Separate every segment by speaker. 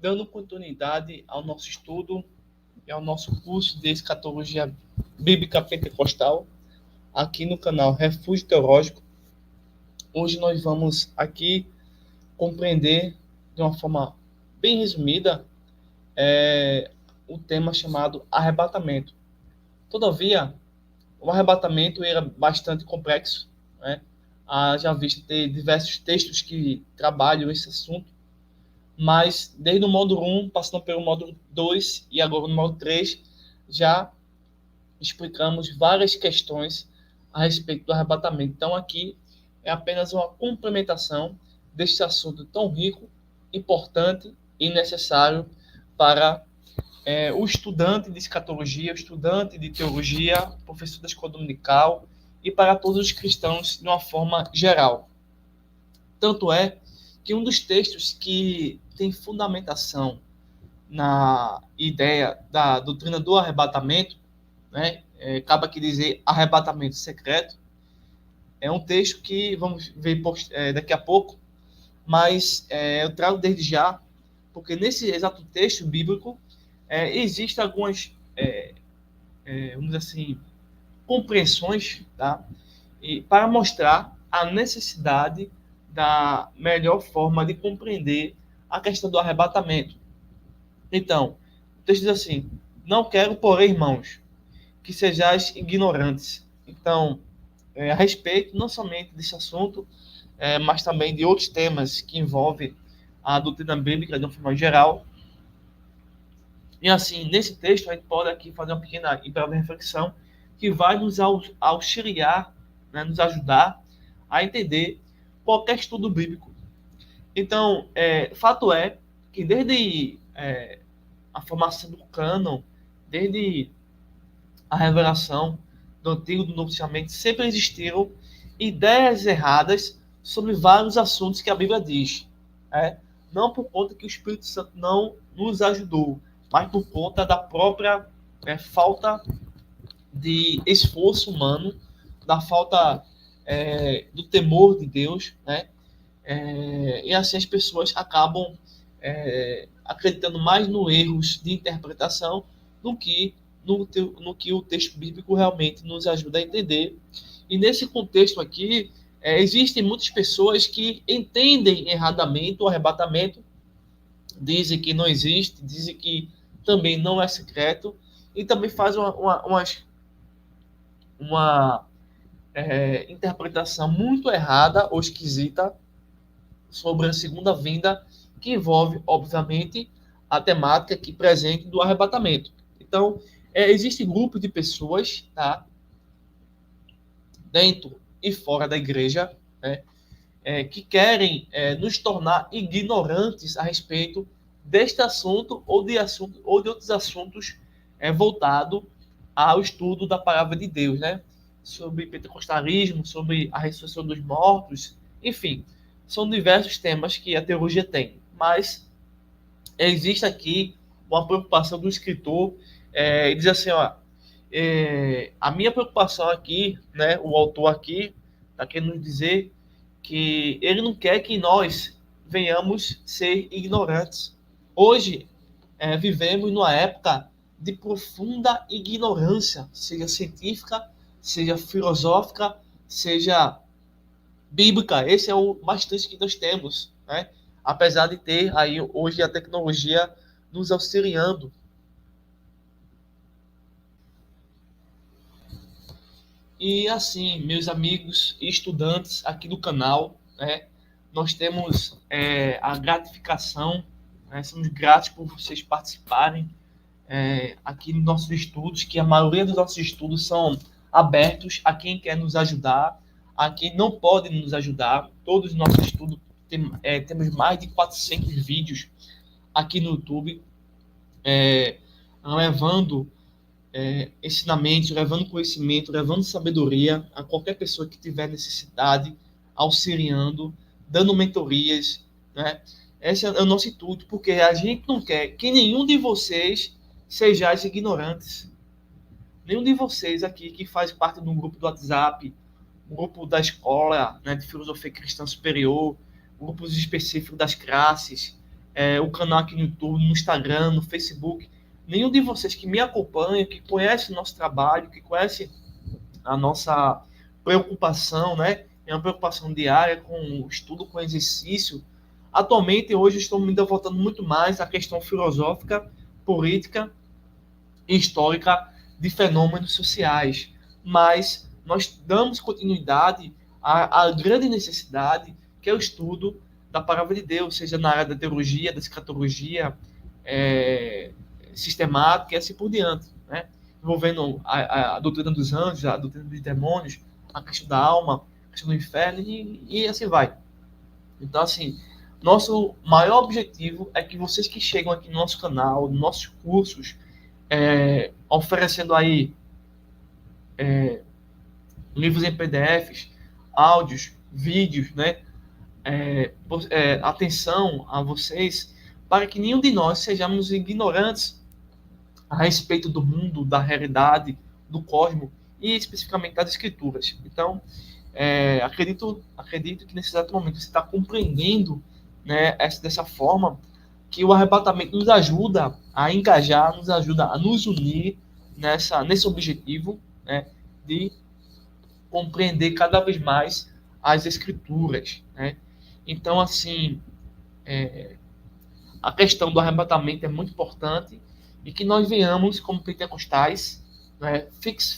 Speaker 1: dando continuidade ao nosso estudo e ao nosso curso de Escatologia Bíblica Pentecostal, aqui no canal Refúgio Teológico. Hoje nós vamos aqui compreender de uma forma bem resumida o tema chamado arrebatamento. Todavia, o arrebatamento era bastante complexo, né? Já visto ter diversos textos que trabalham esse assunto, mas desde o módulo 1, passando pelo módulo 2 e agora no módulo 3, já explicamos várias questões a respeito do arrebatamento. Então, aqui é apenas uma complementação deste assunto tão rico, importante e necessário para o estudante de escatologia, o estudante de teologia, professor da escola dominical e para todos os cristãos de uma forma geral. Tanto é que um dos textos que tem fundamentação na ideia da doutrina do arrebatamento, né, acaba aqui dizer arrebatamento secreto, é um texto que vamos ver daqui a pouco, mas eu trago desde já, porque nesse exato texto bíblico existem algumas, vamos dizer assim, compreensões, tá? E para mostrar a necessidade da melhor forma de compreender a questão do arrebatamento. Então, o texto diz assim: não quero, porém, irmãos, que sejais ignorantes. Então, a respeito não somente desse assunto, mas também de outros temas que envolvem a doutrina bíblica de uma forma geral. E assim, nesse texto, a gente pode aqui fazer uma pequena e breve reflexão que vai nos auxiliar, né, nos ajudar a entender qualquer estudo bíblico. Então, fato é que desde a formação do cânon, desde a revelação do Antigo e do Novo Testamento, sempre existiram ideias erradas sobre vários assuntos que a Bíblia diz. Não por conta que o Espírito Santo não nos ajudou, mas por conta da própria falta de esforço humano, da falta do temor de Deus, né? E assim as pessoas acabam acreditando mais nos erros de interpretação do que no que o texto bíblico realmente nos ajuda a entender. E nesse contexto aqui, existem muitas pessoas que entendem erradamente o arrebatamento, dizem que não existe, dizem que também não é secreto, e também fazem uma interpretação muito errada ou esquisita sobre a segunda vinda, que envolve, obviamente, a temática aqui presente do arrebatamento. Então, existe grupo de pessoas, tá, dentro e fora da igreja, né, que querem nos tornar ignorantes a respeito deste assunto ou de outros assuntos voltados ao estudo da palavra de Deus, né? Sobre pentecostalismo, sobre a ressurreição dos mortos, enfim, são diversos temas que a teologia tem. Mas existe aqui uma preocupação do escritor, e diz assim, ó, a minha preocupação aqui, né, o autor aqui está querendo dizer que ele não quer que nós venhamos ser ignorantes. Hoje, vivemos numa época de profunda ignorância, seja científica, seja filosófica, seja bíblica. Esse é o bastante que nós temos, né? Apesar de ter aí hoje a tecnologia nos auxiliando. E assim, meus amigos e estudantes aqui do canal, né, nós temos a gratificação, né, somos gratos por vocês participarem aqui nos nossos estudos, que a maioria dos nossos estudos são abertos a quem quer nos ajudar, a quem não pode nos ajudar. Todos os nossos estudos temos mais de 400 vídeos aqui no YouTube, levando ensinamentos, levando conhecimento, levando sabedoria a qualquer pessoa que tiver necessidade, auxiliando, dando mentorias, né? Esse é o nosso intuito, porque a gente não quer que nenhum de vocês sejais ignorantes. Nenhum de vocês aqui que faz parte de um grupo do WhatsApp, um grupo da escola, né, de filosofia cristã superior, grupos específicos das classes, o canal aqui no YouTube, no Instagram, no Facebook. Nenhum de vocês que me acompanha, que conhece o nosso trabalho, que conhece a nossa preocupação, né? É uma preocupação diária com o estudo, com o exercício. Atualmente, hoje, estou me voltando muito mais à questão filosófica, política e histórica de fenômenos sociais. Mas nós damos continuidade à grande necessidade que é o estudo da palavra de Deus, seja na área da teologia, da escatologia, sistemática e assim por diante, né? Envolvendo a doutrina dos anjos, a doutrina dos demônios, a questão da alma, a questão do inferno e assim vai. Então, assim, nosso maior objetivo é que vocês que chegam aqui no nosso canal, nos nossos cursos, oferecendo aí livros em PDFs, áudios, vídeos, né? Atenção a vocês, para que nenhum de nós sejamos ignorantes a respeito do mundo, da realidade, do cosmos e especificamente das escrituras. Então, acredito que nesse exato momento você está compreendendo, né, dessa forma que o arrebatamento nos ajuda a engajar, nos ajuda a nos unir nesse objetivo, né, de compreender cada vez mais as escrituras, né? Então, assim, a questão do arrebatamento é muito importante e que nós venhamos, como pentecostais, né,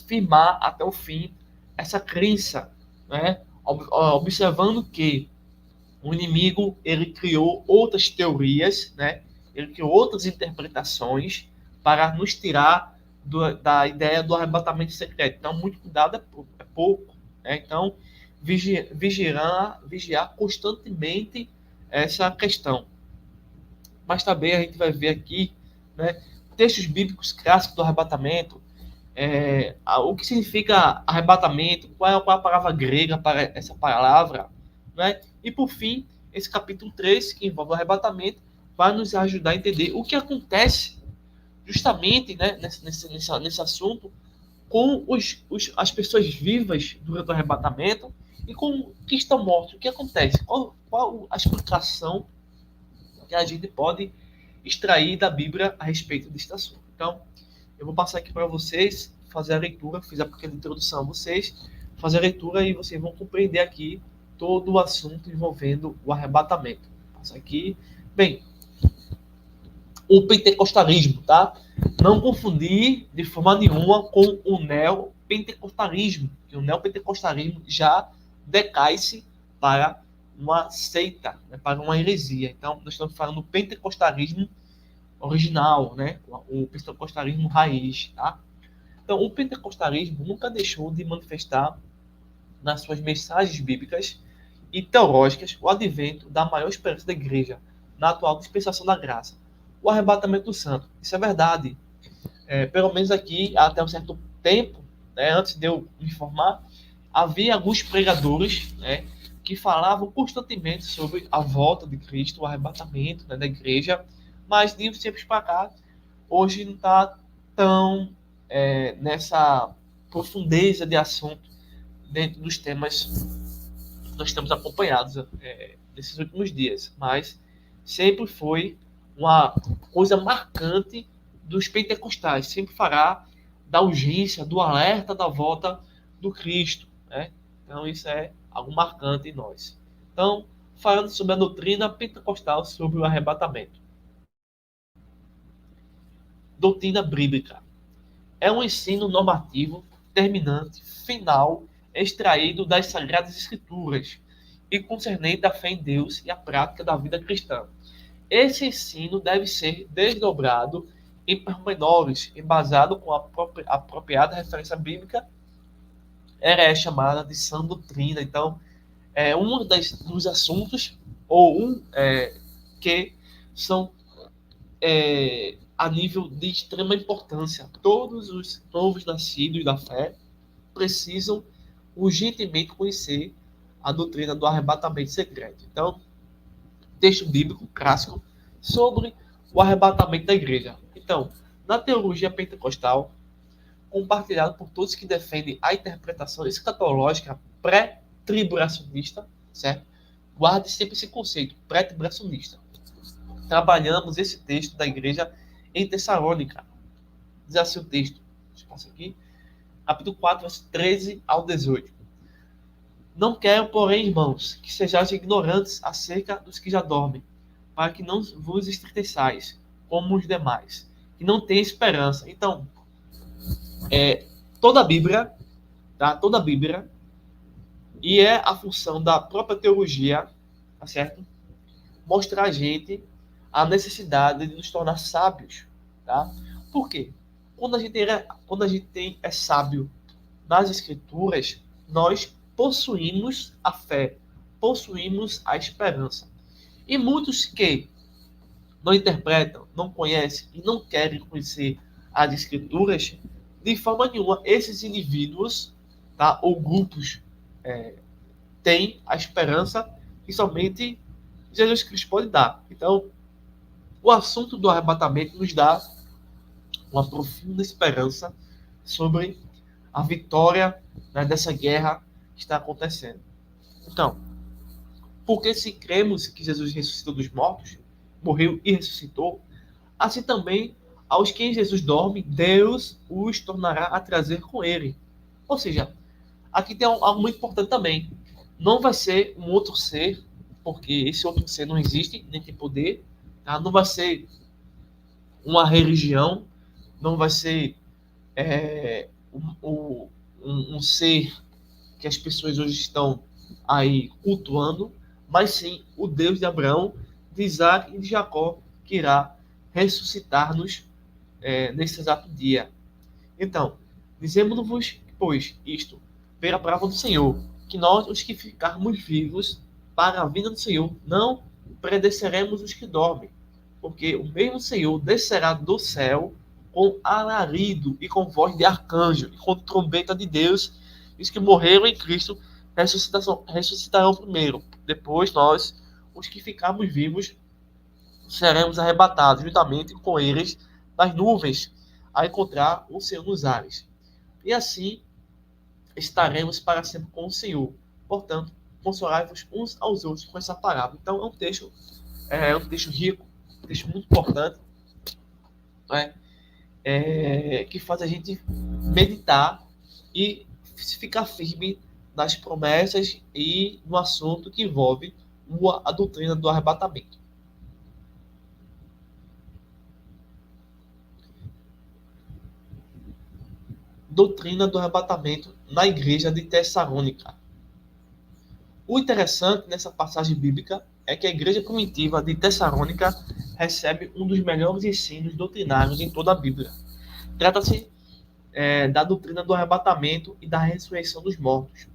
Speaker 1: firmar até o fim essa crença, né, observando que o inimigo ele criou outras teorias, né, ele criou outras interpretações para nos tirar da ideia do arrebatamento secreto. Então, muito cuidado é pouco. Né? Então, vigiar constantemente essa questão. Mas também a gente vai ver aqui, né, textos bíblicos clássicos do arrebatamento, o que significa arrebatamento, qual é a palavra grega para essa palavra, né? E por fim, esse capítulo 3, que envolve o arrebatamento, vai nos ajudar a entender o que acontece justamente, né, nesse assunto com as pessoas vivas durante o arrebatamento e com que estão mortos. O que acontece? Qual a explicação que a gente pode extrair da Bíblia a respeito deste assunto? Então, eu vou passar aqui para vocês, fazer a leitura, fiz a pequena introdução a vocês, fazer a leitura e vocês vão compreender aqui todo o assunto envolvendo o arrebatamento. Passa aqui. Bem, o pentecostalismo, tá? Não confundir de forma nenhuma com o neopentecostalismo, que o neopentecostalismo já decai-se para uma seita, né, para uma heresia. Então, nós estamos falando do pentecostalismo original, né? O pentecostalismo raiz, tá? Então, o pentecostalismo nunca deixou de manifestar nas suas mensagens bíblicas e teológicas o advento da maior esperança da igreja na atual dispensação da graça, o arrebatamento do santo. Isso é verdade. Pelo menos aqui, até um certo tempo, né, antes de eu me formar, havia alguns pregadores, né, que falavam constantemente sobre a volta de Cristo, o arrebatamento, né, da igreja, mas de uns tempos para cá, hoje não está tão nessa profundeza de assunto dentro dos temas que nós temos acompanhados nesses últimos dias. Mas sempre foi uma coisa marcante dos pentecostais. Sempre fará da urgência, do alerta da volta do Cristo. Né? Então, isso é algo marcante em nós. Então, falando sobre a doutrina pentecostal sobre o arrebatamento. Doutrina bíblica. É um ensino normativo, terminante, final, extraído das Sagradas Escrituras e concernente à fé em Deus e à prática da vida cristã. Esse ensino deve ser desdobrado em pormenores, embasado com a apropriada referência bíblica, chamada de sã doutrina. Então, um dos assuntos, ou que são a nível de extrema importância. Todos os novos nascidos da fé precisam urgentemente conhecer a doutrina do arrebatamento secreto. Então, texto bíblico clássico sobre o arrebatamento da igreja. Então, na teologia pentecostal, compartilhado por todos que defendem a interpretação escatológica pré-tribulacionista, certo? Guarde sempre esse conceito, pré-tribulacionista. trabalhamos esse texto da igreja em Tessalônica. Diz assim o texto. Deixa eu passar aqui. Capítulo 4, versos 13 ao 18. Não quero, porém, irmãos, que sejais ignorantes acerca dos que já dormem, para que não vos estristeçais, como os demais, que não têm esperança. Então, toda a Bíblia, tá? Toda a Bíblia, e é a função da própria teologia, tá certo? Mostrar a gente a necessidade de nos tornar sábios, tá? Por quê? Quando a gente é sábio nas Escrituras, nós possuímos a fé, possuímos a esperança. E muitos que não interpretam, não conhecem e não querem conhecer as Escrituras, de forma nenhuma, esses indivíduos, tá, ou grupos, têm a esperança que somente Jesus Cristo pode dar. Então, o assunto do arrebatamento nos dá uma profunda esperança sobre a vitória, né, dessa guerra que está acontecendo. Então, porque se cremos que Jesus ressuscitou dos mortos, morreu e ressuscitou, assim também aos que em Jesus dorme, Deus os tornará a trazer com ele. Ou seja, aqui tem algo muito importante também. Não vai ser um outro ser, porque esse outro ser não existe, nem tem poder. Tá? Não vai ser uma religião, não vai ser um ser que as pessoas hoje estão aí cultuando, mas sim o Deus de Abraão, de Isaac e de Jacó, que irá ressuscitar-nos nesse exato dia. Então, dizemos-vos, pois, isto, pela palavra do Senhor, que nós, os que ficarmos vivos para a vinda do Senhor, não predeceremos os que dormem, porque o mesmo Senhor descerá do céu com alarido e com voz de arcanjo e com trombeta de Deus, e os que morreram em Cristo ressuscitarão primeiro. Depois nós, os que ficarmos vivos, seremos arrebatados juntamente com eles nas nuvens, a encontrar o Senhor nos ares. E assim estaremos para sempre com o Senhor. Portanto, consolai-vos uns aos outros com essa palavra. Então, é um texto rico, um texto muito importante, né? Que faz a gente meditar e ficar firme nas promessas e no assunto que envolve a doutrina do arrebatamento. Doutrina do arrebatamento na igreja de Tessalônica. O interessante nessa passagem bíblica é que a igreja primitiva de Tessalônica recebe um dos melhores ensinos doutrinários em toda a Bíblia. Trata-se da doutrina do arrebatamento e da ressurreição dos mortos.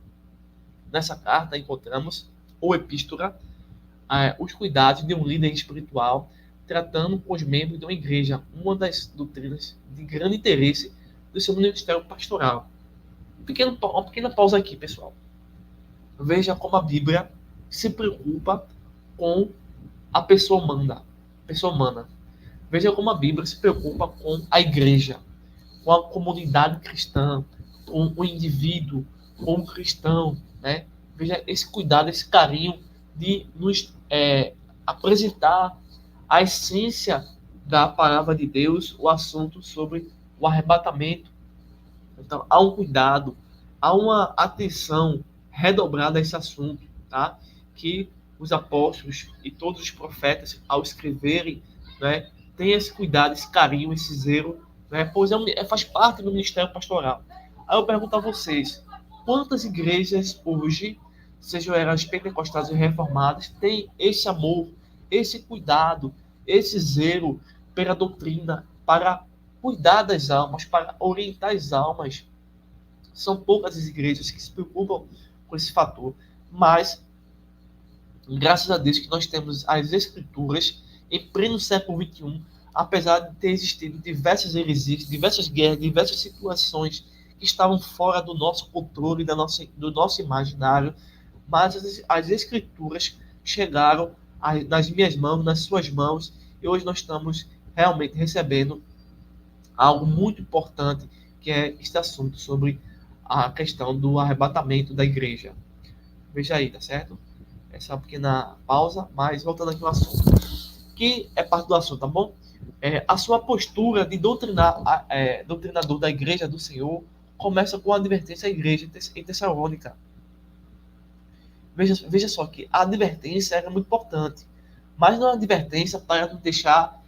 Speaker 1: Nessa carta encontramos, ou epístola, os cuidados de um líder espiritual tratando com os membros de uma igreja, uma das doutrinas de grande interesse do seu ministério pastoral. Uma pequena pausa aqui, pessoal. Veja como a Bíblia se preocupa com a pessoa humana. Veja como a Bíblia se preocupa com a igreja, com a comunidade cristã, com o indivíduo, com o cristão, né? Veja esse cuidado, esse carinho de nos apresentar a essência da palavra de Deus, o assunto sobre o arrebatamento. Então, há um cuidado, há uma atenção redobrada a esse assunto, tá? Que os apóstolos e todos os profetas, ao escreverem, né, têm esse cuidado, esse carinho, esse zelo, né? Pois faz parte do ministério pastoral. Aí eu pergunto a vocês, quantas igrejas hoje, sejam elas pentecostais ou reformadas, têm esse amor, esse cuidado, esse zelo pela doutrina, para cuidar das almas, para orientar as almas? São poucas as igrejas que se preocupam com esse fator, mas graças a Deus que nós temos as escrituras em pleno século XXI, apesar de ter existido diversas heresias, diversas guerras, diversas situações que estavam fora do nosso controle, do nosso imaginário, mas as escrituras chegaram nas minhas mãos, nas suas mãos, e hoje nós estamos realmente recebendo algo muito importante, que é este assunto sobre a questão do arrebatamento da igreja. Veja aí, tá certo? Essa é uma pequena pausa, mas voltando aqui ao assunto. que é parte do assunto, tá bom? A sua postura de doutrinador da igreja do Senhor começa com a advertência à igreja em Tessalônica. Veja só que a advertência era muito importante, mas não é uma advertência para nos deixar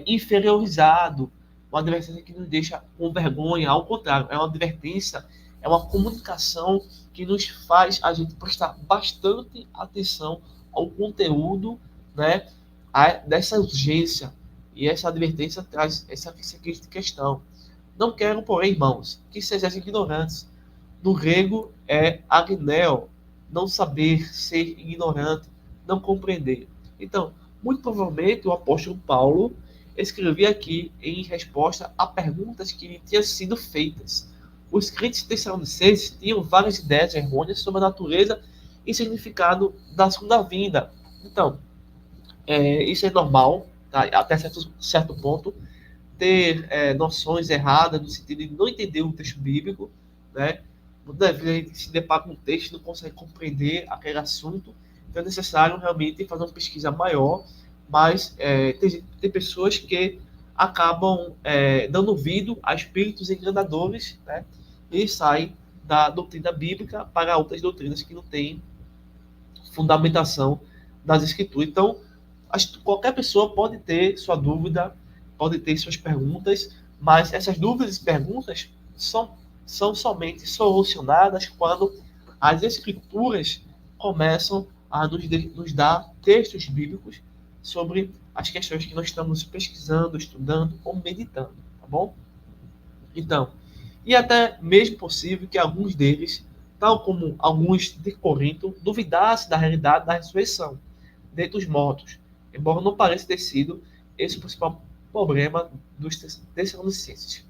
Speaker 1: inferiorizado, uma advertência que nos deixa com vergonha, ao contrário, é uma advertência, é uma comunicação que nos faz a gente prestar bastante atenção ao conteúdo, né, dessa urgência, e essa advertência traz essa seguinte questão. Não quero, porém, irmãos, que sejais ignorantes. No grego é agneo, não saber, ser ignorante, não compreender. Então, muito provavelmente o apóstolo Paulo escrevia aqui em resposta a perguntas que lhe tinham sido feitas. Os crentes tessalonicenses tinham várias ideias errôneas sobre a natureza e significado da segunda vinda. Então, isso é normal, tá? Até certo ponto, ter noções erradas no sentido de não entender o texto bíblico, né? Muitas vezes a gente se depara com um texto e não consegue compreender aquele assunto, então é necessário realmente fazer uma pesquisa maior, mas tem pessoas que acabam dando ouvido a espíritos enganadores, né? E saem da doutrina bíblica para outras doutrinas que não têm fundamentação das escrituras. Então, qualquer pessoa pode ter sua dúvida, pode ter suas perguntas, mas essas dúvidas e perguntas são somente solucionadas quando as escrituras começam a nos dar textos bíblicos sobre as questões que nós estamos pesquisando, estudando ou meditando, tá bom? Então, e até mesmo possível que alguns deles, tal como alguns de Corinto, duvidassem da realidade da ressurreição dentre os mortos, embora não pareça ter sido esse o principal problema dos Tessalonicenses.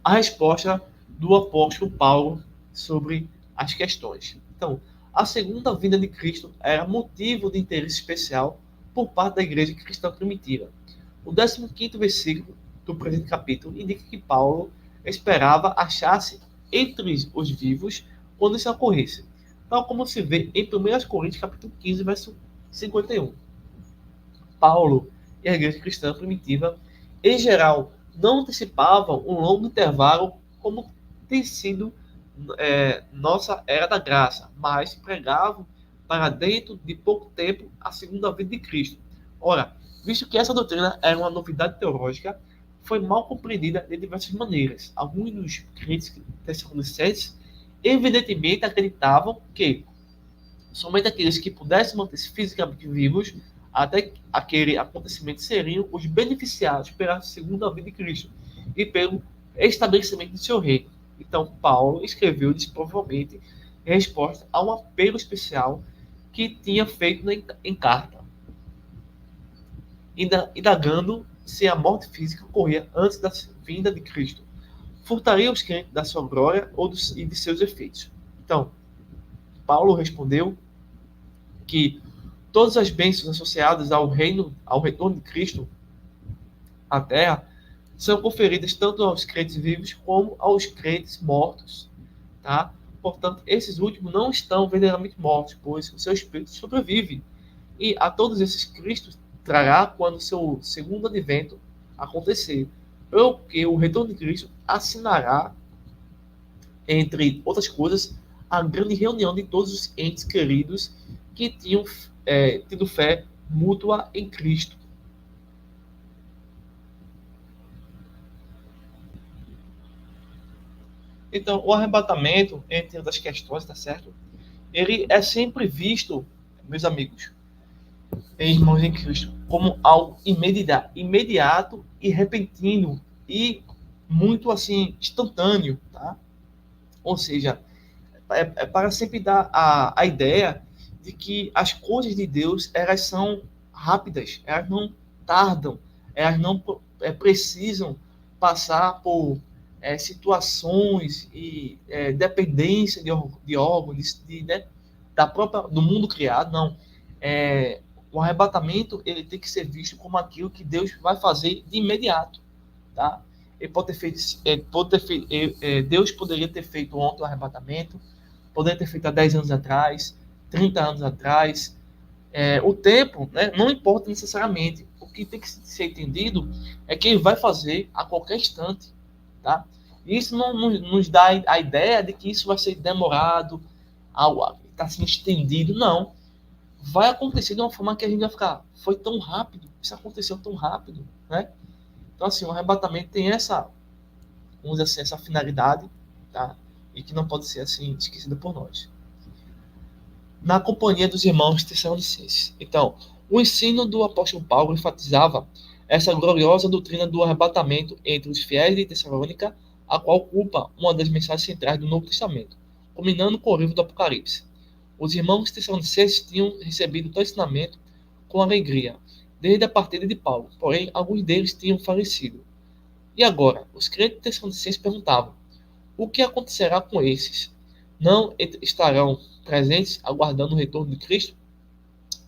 Speaker 1: A resposta do apóstolo Paulo sobre as questões. Então, a segunda vinda de Cristo era motivo de interesse especial por parte da igreja cristã primitiva. O 15º versículo do presente capítulo indica que Paulo esperava achar-se entre os vivos quando isso ocorresse, tal como se vê em 1 Coríntios capítulo 15, verso 51. Paulo e a igreja cristã primitiva, em geral, não antecipavam um longo intervalo como tem sido nossa era da graça, mas pregavam para dentro de pouco tempo a segunda vinda de Cristo. Ora, visto que essa doutrina era uma novidade teológica, foi mal compreendida de diversas maneiras. Alguns dos crentes tessalonicenses evidentemente acreditavam que somente aqueles que pudessem manter-se fisicamente vivos até aquele acontecimento seriam os beneficiados pela segunda vinda de Cristo e pelo estabelecimento de seu reino. Então, Paulo escreveu isso provavelmente em resposta a um apelo especial que tinha feito em carta, indagando se a morte física ocorria antes da vinda de Cristo. Furtaria os crentes da sua glória e de seus efeitos. Então, Paulo respondeu que todas as bênçãos associadas ao retorno de Cristo à Terra, são conferidas tanto aos crentes vivos como aos crentes mortos, tá? Portanto, esses últimos não estão verdadeiramente mortos, pois o seu espírito sobrevive. E a todos esses Cristo trará quando o seu segundo advento acontecer. Porque o retorno de Cristo assinará, entre outras coisas, a grande reunião de todos os entes queridos que tinham tido fé mútua em Cristo. Então, o arrebatamento, entre outras questões, tá certo? Ele é sempre visto, meus amigos, irmãos em Cristo, como algo imediato e repentino e muito assim instantâneo, tá? Ou seja, é para sempre dar a ideia de que as coisas de Deus, elas são rápidas, elas não tardam, elas não precisam passar por situações e dependência de órgãos, né, do mundo criado, não. O arrebatamento, ele tem que ser visto como aquilo que Deus vai fazer de imediato, tá? Ele pode ter feito, Deus poderia ter feito ontem o arrebatamento, poderia ter feito há 10 anos atrás, 30 anos atrás, O tempo, né, não importa necessariamente. O que tem que ser entendido é que ele vai fazer a qualquer instante, tá? Isso não nos dá a ideia de que isso vai ser demorado, está sendo estendido, não. Vai acontecer de uma forma que a gente vai ficar, foi tão rápido, isso aconteceu tão rápido, né? Então, assim, o arrebatamento tem essa, vamos dizer assim, essa finalidade, tá? E que não pode ser, assim, esquecida por nós. Na companhia dos irmãos Tessalonicenses. Então, o ensino do apóstolo Paulo enfatizava essa gloriosa doutrina do arrebatamento entre os fiéis de Tessalônica, a qual ocupa uma das mensagens centrais do Novo Testamento, combinando com o livro do Apocalipse. Os irmãos Tessalonicenses tinham recebido tal ensinamento com alegria, desde a partida de Paulo, porém, alguns deles tinham falecido. E agora, os crentes tessalonicenses perguntavam: o que acontecerá com esses? Não estarão presentes aguardando o retorno de Cristo?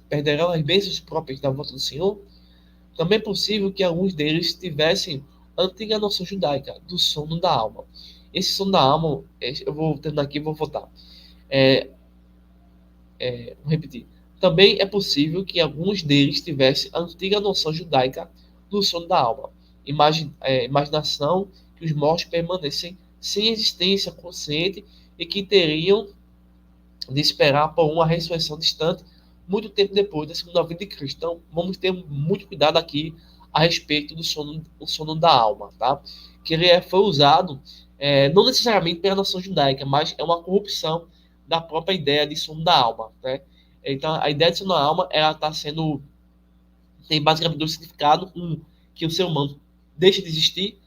Speaker 1: Perderão as bênçãos próprias da volta do Senhor? Também é possível que alguns deles tivessem a antiga noção judaica do sono da alma. Esse sono da alma, eu vou tendo aqui e vou voltar. É, vou repetir. Também é possível que alguns deles tivessem a antiga noção judaica do sono da alma. Imaginação que os mortos permanecem sem existência consciente e que teriam de esperar por uma ressurreição distante muito tempo depois da segunda vinda de Cristo. Então, vamos ter muito cuidado aqui a respeito do sono da alma, tá? Que ele foi usado não necessariamente pela nação judaica, mas é uma corrupção da própria ideia de sono da alma, né? Então, a ideia de sono da alma, ela está sendo tem basicamente dois significados: um, que o ser humano deixa de existir,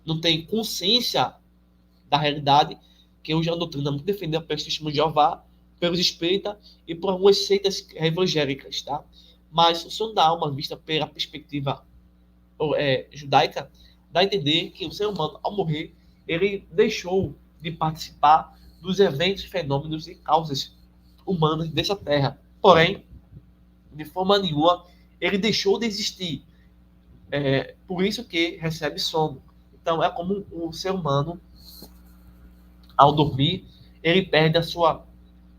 Speaker 1: não tem consciência da realidade, que hoje é uma doutrina muito defendida pelos testemunhos de Jeová, pelos espíritas e por algumas seitas evangélicas, tá? Mas o sono da alma, vista pela perspectiva judaica, dá a entender que o ser humano, ao morrer, ele deixou de participar dos eventos, fenômenos e causas humanas dessa terra. Porém, de forma nenhuma, ele deixou de existir. Por isso que recebe sono. Então, é como o ser humano, ao dormir, ele perde a sua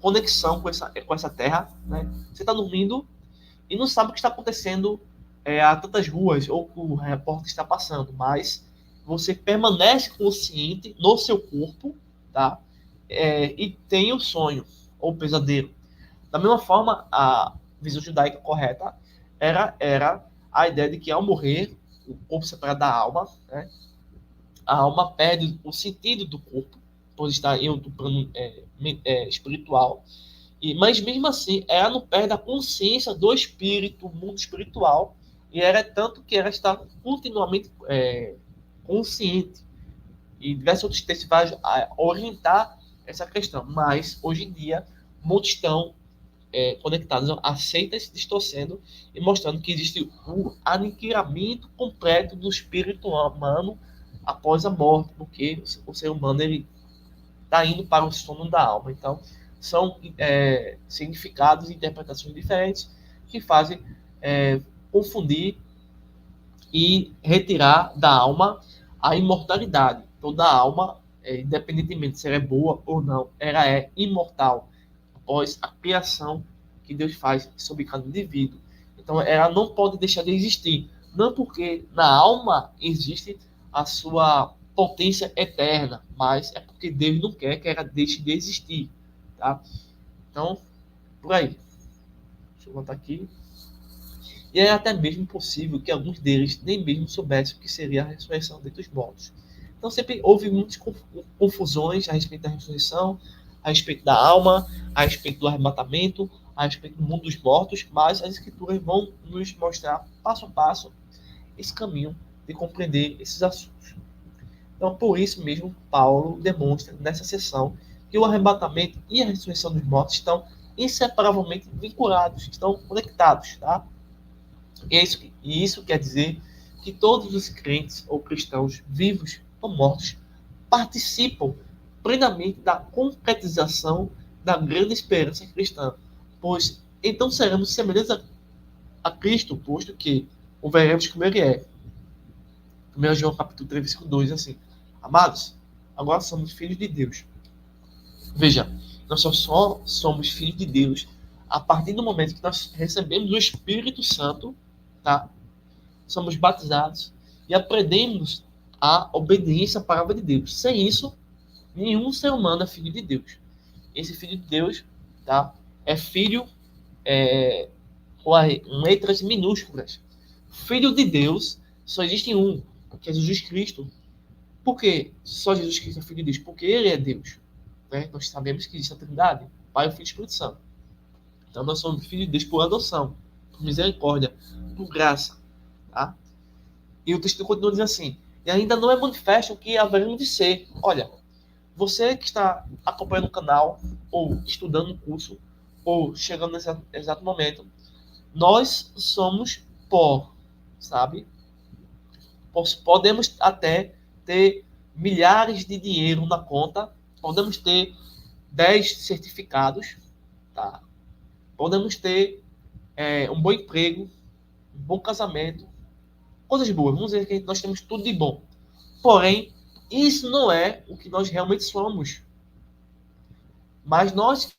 Speaker 1: conexão com essa terra, né? Você está dormindo e não sabe o que está acontecendo a tantas ruas ou que o repórter está passando, mas você permanece consciente no seu corpo, tá? E tem o sonho ou o pesadelo. Da mesma forma, a visão judaica correta era a ideia de que ao morrer, o corpo separado da alma, né? A alma perde o sentido do corpo, por estar em outro plano espiritual. Mas mesmo assim, ela não perde a consciência do espírito, mundo espiritual, e era tanto que ela está continuamente consciente. E diversos outros textos vão orientar essa questão. Mas, hoje em dia, muitos estão conectados a seitas distorcendo e mostrando que existe o aniquilamento completo do espírito humano após a morte, porque o ser humano ele está indo para o sono da alma. Então, são significados e interpretações diferentes que fazem confundir e retirar da alma a imortalidade. Toda alma, independentemente se ela é boa ou não, ela é imortal após a criação que Deus faz sobre cada indivíduo. Então, ela não pode deixar de existir. Não porque na alma existe a sua potência eterna, mas é porque Deus não quer que ela deixe de existir, tá? Então, por aí. Deixa eu botar aqui. E é até mesmo possível que alguns deles nem mesmo soubessem o que seria a ressurreição dentre os mortos. Então, sempre houve muitas confusões a respeito da ressurreição, a respeito da alma, a respeito do arrebatamento, a respeito do mundo dos mortos, mas as escrituras vão nos mostrar passo a passo esse caminho de compreender esses assuntos. Então, por isso mesmo, Paulo demonstra nessa sessão que o arrebatamento e a ressurreição dos mortos estão inseparavelmente vinculados, estão conectados, tá? E isso quer dizer que todos os crentes ou cristãos, vivos ou mortos, participam plenamente da concretização da grande esperança cristã, pois então seremos semelhantes a Cristo, posto que o veremos como ele é. 1 João capítulo 3, versículo 2, assim: amados, agora somos filhos de Deus. Veja, nós só somos filhos de Deus a partir do momento que nós recebemos o Espírito Santo, tá? Somos batizados e aprendemos a obediência à palavra de Deus. Sem isso, nenhum ser humano é filho de Deus. Esse filho de Deus, tá? É filho com letras minúsculas. Filho de Deus só existe um, que é Jesus Cristo. Por que só Jesus Cristo é filho de Deus? Porque ele é Deus. Né? Nós sabemos que existe a Trindade, Pai, o Filho e o Espírito Santo. Então nós somos filhos de Deus por adoção, por misericórdia, por graça. Tá? E o texto continua dizendo assim: e ainda não é manifesto o que haveremos de ser. Olha, você que está acompanhando o canal, ou estudando o curso, ou chegando nesse exato momento, nós somos pó, sabe? Podemos até ter milhares de dinheiro na conta, podemos ter 10 certificados, tá? Podemos ter um bom emprego, um bom casamento, coisas boas. Vamos dizer que nós temos tudo de bom. Porém, isso não é o que nós realmente somos. Mas nós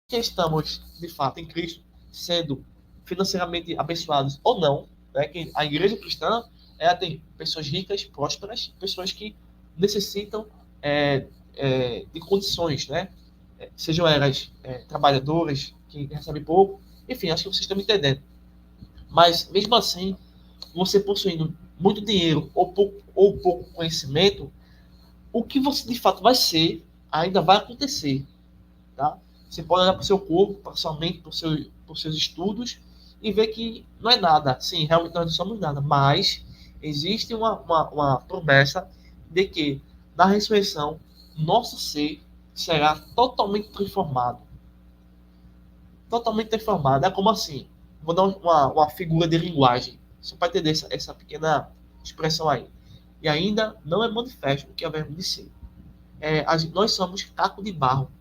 Speaker 1: que estamos, de fato, em Cristo, sendo financeiramente abençoados ou não, né? Que a igreja cristã tem pessoas ricas, prósperas, pessoas que necessitam de condições, né? Sejam elas trabalhadoras, que recebem pouco, enfim, acho que vocês estão me entendendo. Mas, mesmo assim, você possuindo muito dinheiro ou pouco conhecimento, o que você de fato vai ser, ainda vai acontecer. Tá? Você pode olhar para o seu corpo, para a sua mente, para os seus estudos e ver que não é nada. Sim, realmente nós não somos nada. Mas existe uma promessa de que na ressurreição nosso ser será totalmente transformado. Totalmente transformado. É como assim? Vou dar uma figura de linguagem. Só para entender essa pequena expressão aí. E ainda não é manifesto o que haveremos de ser. Nós somos caco de barro.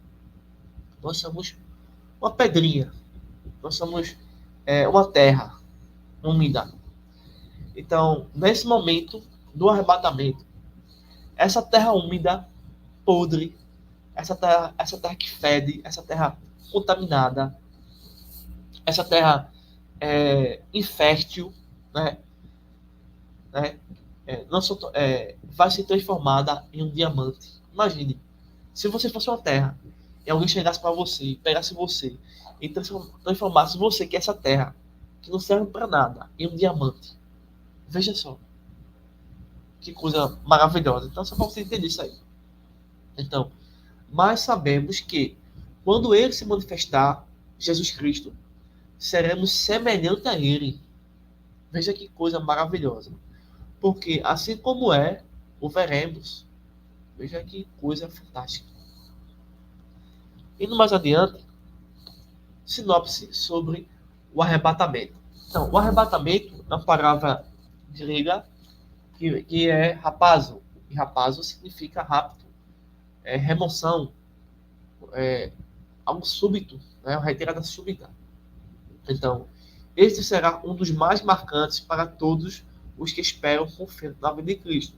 Speaker 1: Nós somos uma pedrinha. Nós somos uma terra úmida. Então, nesse momento do arrebatamento, essa terra úmida, podre, essa terra que fede, essa terra contaminada, essa terra infértil, né? Não só, vai ser transformada em um diamante. Imagine, se você fosse uma terra e alguém chegasse para você, pegasse você e transformasse você, que é essa terra, que não serve para nada, em um diamante. Veja só. Que coisa maravilhosa. Então, só para você entender isso aí. Então, mas sabemos que quando ele se manifestar, Jesus Cristo, seremos semelhante a ele. Veja que coisa maravilhosa. Porque assim como o veremos. Veja que coisa fantástica. Indo mais adiante, sinopse sobre o arrebatamento. Então, o arrebatamento é uma palavra grega que é rapazo. E rapazo significa rápido, remoção, algo súbito, né? Uma retirada súbita. Então, esse será um dos mais marcantes para todos os que esperam com fé na vida de Cristo.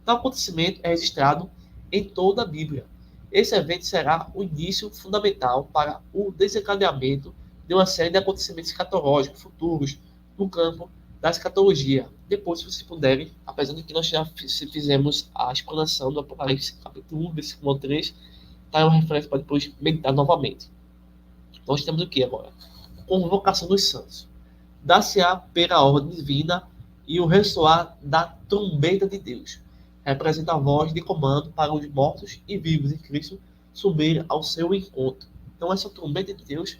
Speaker 1: Tal acontecimento é registrado em toda a Bíblia. Esse evento será o início fundamental para o desencadeamento de uma série de acontecimentos escatológicos futuros no campo da escatologia. Depois, se vocês puderem, apesar de que nós já fizemos a explanação do Apocalipse, capítulo 1, versículo 3, tá uma referência para depois meditar novamente. Nós temos o que agora? Convocação dos santos. Dar-se-á pela ordem divina e o ressoar da trombeta de Deus. Representa a voz de comando para os mortos e vivos em Cristo subir ao seu encontro. Então, essa trombeta de Deus,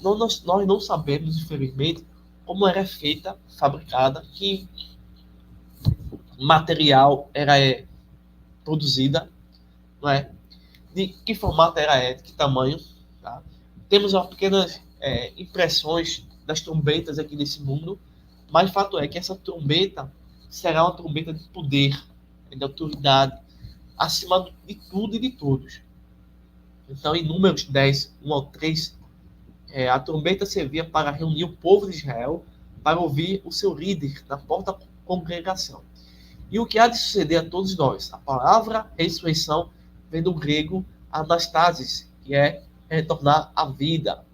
Speaker 1: nós não sabemos, infelizmente, como era feita, fabricada, que material era produzida, não é? De que formato era, de que tamanho. Tá? Temos pequenas impressões das trombetas aqui nesse mundo, mas o fato é que essa trombeta será uma trombeta de poder, de autoridade, acima de tudo e de todos. Então, em Números 10, 1 ao 3, a trombeta servia para reunir o povo de Israel para ouvir o seu líder na porta da congregação. E o que há de suceder a todos nós? A palavra ressurreição vem do grego anastasis, que é retornar à vida.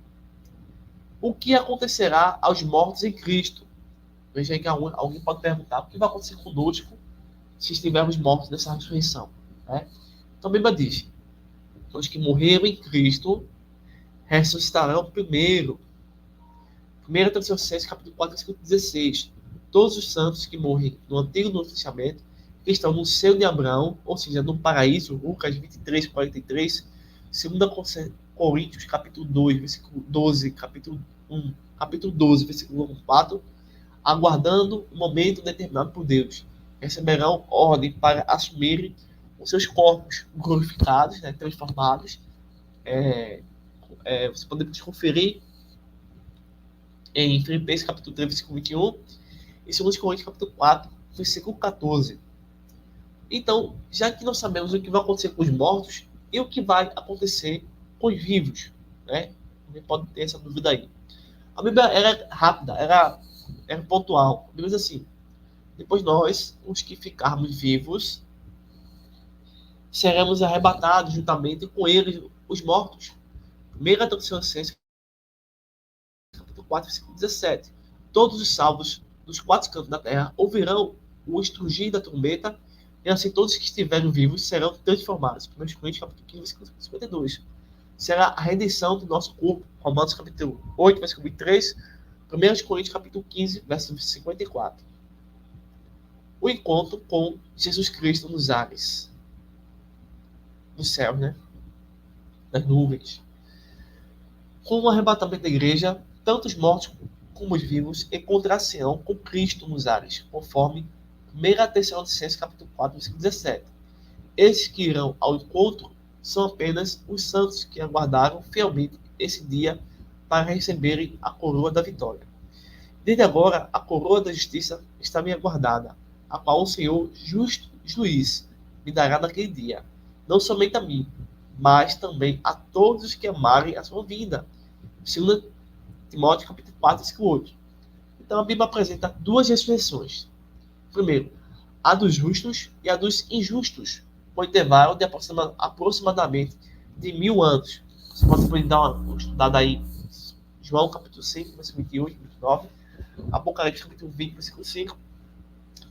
Speaker 1: O que acontecerá aos mortos em Cristo? Veja aí que alguém pode perguntar: o que vai acontecer conosco se estivermos mortos nessa ressurreição? Né? Então a Bíblia diz: os que morreram em Cristo ressuscitarão primeiro. 1 Tessalonicenses, capítulo 4, versículo 16. Todos os santos que morrem no Antigo e Novo Testamento, que estão no seio de Abraão, ou seja, no paraíso, Lucas 23, 43, 2 Coríntios, capítulo 2, versículo 12, capítulo 1, capítulo 12, versículo 4, aguardando o momento determinado por Deus, receberão ordem para assumirem os seus corpos glorificados, né, transformados. Você pode conferir em Filipenses capítulo 3, versículo 21, e 2 Coríntios capítulo 4, versículo 14. Então, já que nós sabemos o que vai acontecer com os mortos e o que vai acontecer com os vivos, né? Alguém pode ter essa dúvida aí. A Bíblia era rápida, era pontual. A Bíblia diz assim: depois nós, os que ficarmos vivos, seremos arrebatados juntamente com eles, os mortos. 1 Tessalonicenses, capítulo 4, versículo 17. Todos os salvos dos quatro cantos da terra ouvirão o estrugir da trombeta, e assim todos que estiverem vivos serão transformados. 1 Coríntios, capítulo 15, versículo 52. Será a redenção do nosso corpo. Romanos, capítulo 8, versículo 23. 1 Coríntios, capítulo 15, versículo 54. O encontro com Jesus Cristo nos ares, nos céus, né? Nas nuvens. Com o arrebatamento da igreja, tanto os mortos como os vivos encontrar-se-ão com Cristo nos ares, conforme 1 Tessalonicenses, capítulo 4, versículo 17. Esses que irão ao encontro são apenas os santos que aguardaram fielmente esse dia para receberem a coroa da vitória. Desde agora, a coroa da justiça está me aguardada, a qual o Senhor, justo juiz, me dará naquele dia, não somente a mim, mas também a todos os que amarem a sua vinda. 2 Timóteo, capítulo 4, versículo 8. Então a Bíblia apresenta duas ressurreições. Primeiro, a dos justos e a dos injustos, com intervalo de aproximadamente de 1000 anos. Você pode dar uma estudada aí, João capítulo 5, versículo 28, 29, Apocalipse capítulo 20, versículo 5,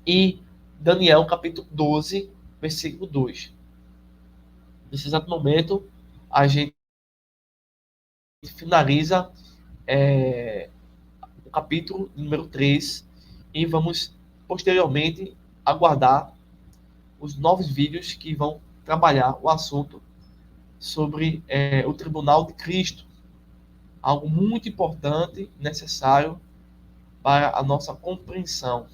Speaker 1: e Daniel capítulo 12, versículo 2. Nesse exato momento, a gente finaliza o capítulo número 3 e vamos posteriormente aguardar os novos vídeos que vão trabalhar o assunto sobre o Tribunal de Cristo, algo muito importante, necessário para a nossa compreensão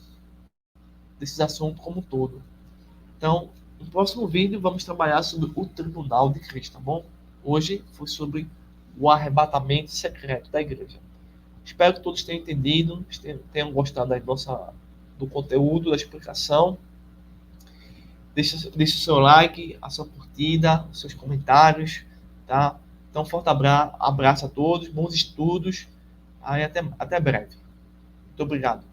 Speaker 1: desses assuntos como um todo. Então, no próximo vídeo vamos trabalhar sobre o Tribunal de Cristo, tá bom? Hoje foi sobre o arrebatamento secreto da igreja. Espero que todos tenham entendido, tenham gostado do conteúdo, da explicação. Deixe o seu like, a sua curtida, os seus comentários, tá? Então, forte abraço a todos, bons estudos, aí até breve. Muito obrigado.